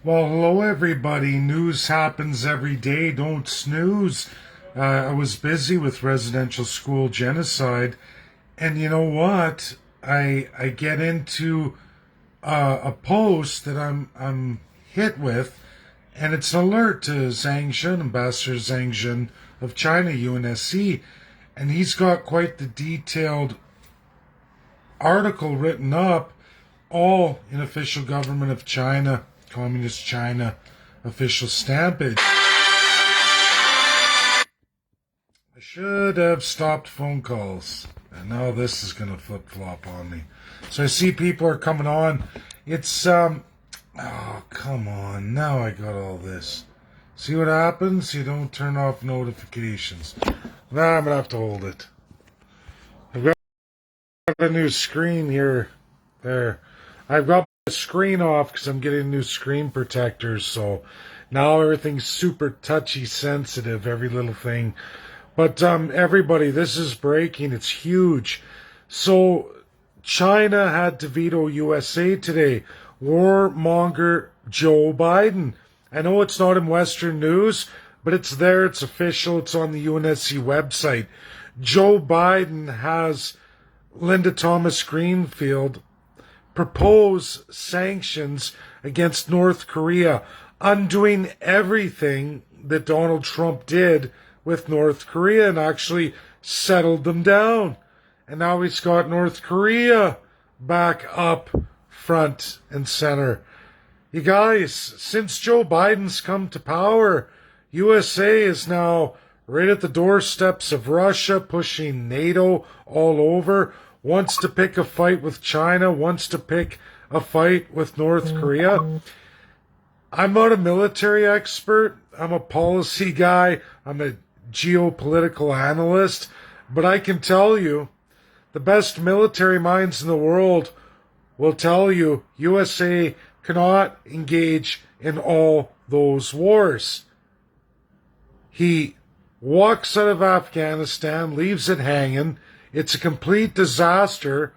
Well, hello everybody. News happens every day. Don't snooze. I was busy with residential school genocide, and you know what? I get into a post that I'm hit with, and it's an alert to Zhang Jun, Ambassador Zhang Jun of China, UNSC, and he's got quite the detailed article written up, all in official government of China, Communist China official stampage. I should have stopped phone calls, and now this is going to flip flop on me. So I see people are coming on. It's oh, come on, now I got all this. See what happens? You don't turn off notifications. Now I'm gonna have to hold it. I've got a new screen here. There. I've got the screen off because I'm getting new screen protectors, so now everything's super touchy sensitive, every little thing. But everybody, this is breaking. It's huge. So China had to veto USA today. Warmonger Joe Biden. I know it's not in Western news, but it's there. It's official. It's on the UNSC website. Joe Biden has Linda Thomas Greenfield propose sanctions against North Korea, undoing everything that Donald Trump did with North Korea and actually settled them down. And now he's got North Korea back up front and center. You guys, since Joe Biden's come to power, USA is now right at the doorsteps of Russia, pushing NATO all over, wants to pick a fight with China, wants to pick a fight with North Korea. I'm not a military expert. I'm a policy guy. I'm a geopolitical analyst. But I can tell you, the best military minds in the world will tell you USA cannot engage in all those wars. He walks out of Afghanistan, leaves it hanging. It's a complete disaster.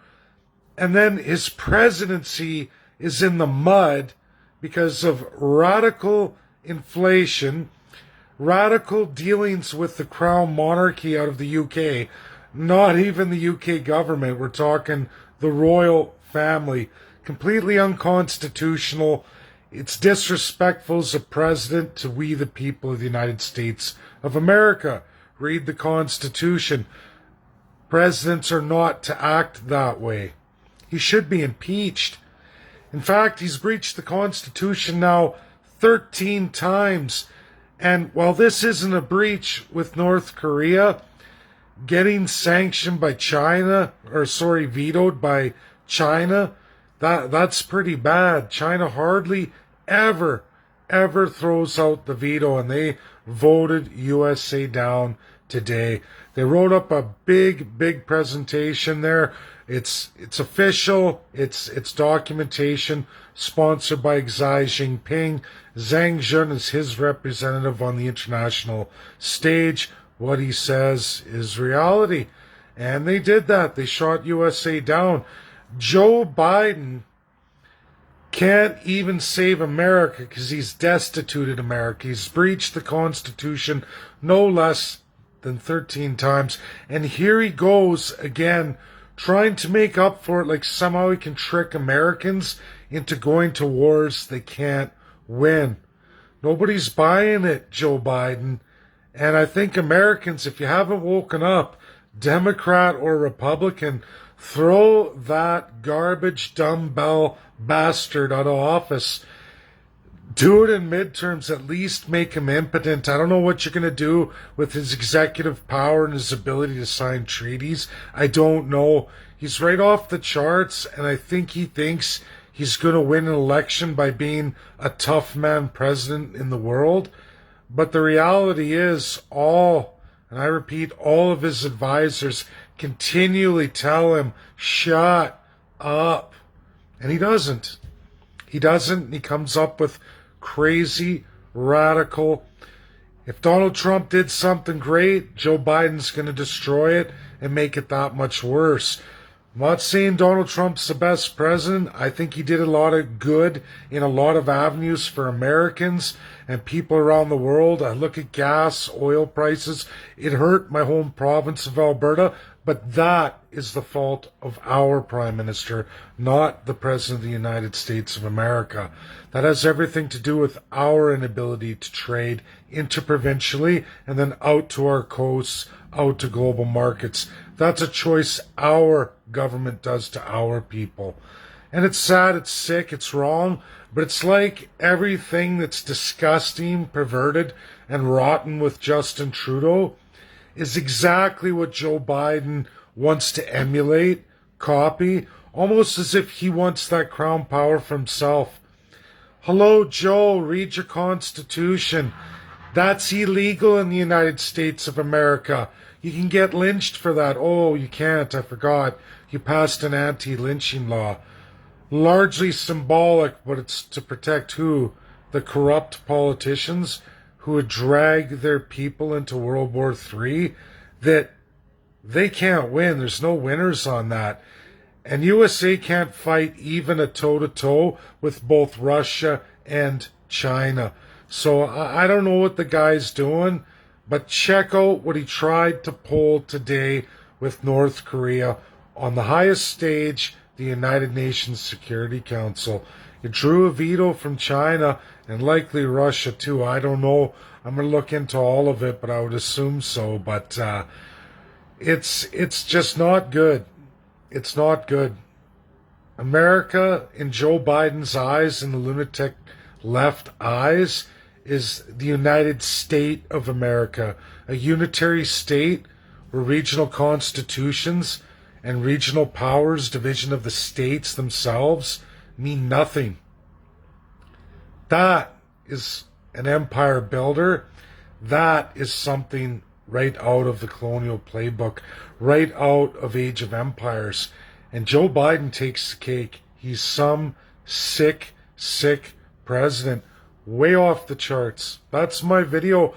And then his presidency is in the mud because of radical inflation, radical dealings with the crown monarchy out of the UK. Not even the UK government. We're talking the royal family. Completely unconstitutional. It's disrespectful as a president to we the people of the United States of America. Read the Constitution. Presidents are not to act that way. He should be impeached. In fact, he's breached the Constitution now 13 times. And while this isn't a breach with North Korea, getting sanctioned by China, vetoed by China, that's pretty bad. China hardly ever throws out the veto, and they voted USA down today. They wrote up a big presentation there. It's official. It's documentation sponsored by Xi Jinping. Zhang Jun is his representative on the international stage. What he says is reality. And they did that. They shot USA down. Joe Biden can't even save America because he's destituted America. He's breached the Constitution no less than 13 times. And here he goes again, trying to make up for it, like somehow he can trick Americans into going to wars they can't win. Nobody's buying it, Joe Biden. And I think Americans, if you haven't woken up, Democrat or Republican, throw that garbage dumbbell bastard out of office. Do it in midterms, at least make him impotent. I don't know what you're going to do with his executive power and his ability to sign treaties. I don't know. He's right off the charts, and I think he thinks he's going to win an election by being a tough man president in the world. But the reality is and I repeat, all of his advisors continually tell him, shut up. And he doesn't. He doesn't. He comes up with crazy, radical. If Donald Trump did something great, Joe Biden's going to destroy it and make it that much worse. I'm not saying Donald Trump's the best president. I think he did a lot of good in a lot of avenues for Americans and people around the world. I look at gas, oil prices. It hurt my home province of Alberta, but that is the fault of our Prime Minister, not the President of the United States of America. That has everything to do with our inability to trade interprovincially and then out to our coasts, out to global markets. That's a choice our government does to our people. And it's sad, it's sick, it's wrong, but it's like everything that's disgusting, perverted, and rotten with Justin Trudeau is exactly what Joe Biden wants to emulate, copy, almost as if he wants that crown power for himself. Hello, Joe, read your Constitution. That's illegal in the United States of America. You can get lynched for that. Oh, you can't. I forgot. You passed an anti-lynching law. Largely symbolic, but it's to protect who? The corrupt politicians who would drag their people into World War III? That they can't win. There's no winners on that. And USA can't fight even a toe-to-toe with both Russia and China. So I don't know what the guy's doing, but check out what he tried to pull today with North Korea on the highest stage, the United Nations Security Council. It drew a veto from China and likely Russia too. I don't know. I'm going to look into all of it, but I would assume so. But it's just not good. It's not good. America, in Joe Biden's eyes, in the lunatic left eyes, is the United States of America, a unitary state where regional constitutions and regional powers, division of the states themselves, mean nothing. That is an empire builder. That is something right out of the colonial playbook, right out of Age of Empires. And Joe Biden takes the cake. He's some sick president. Way off the charts. That's my video.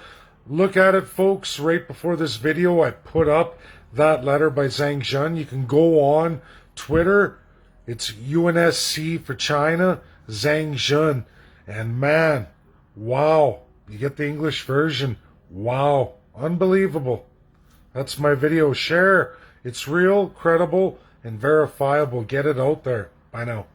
Look at it, folks. Right before this video, I put up that letter by Zhang Zhen. You can go on Twitter. It's UNSC for China, Zhang Zhen. And man, wow. You get the English version. Wow. Unbelievable. That's my video. Share. It's real, credible, and verifiable. Get it out there. Bye now.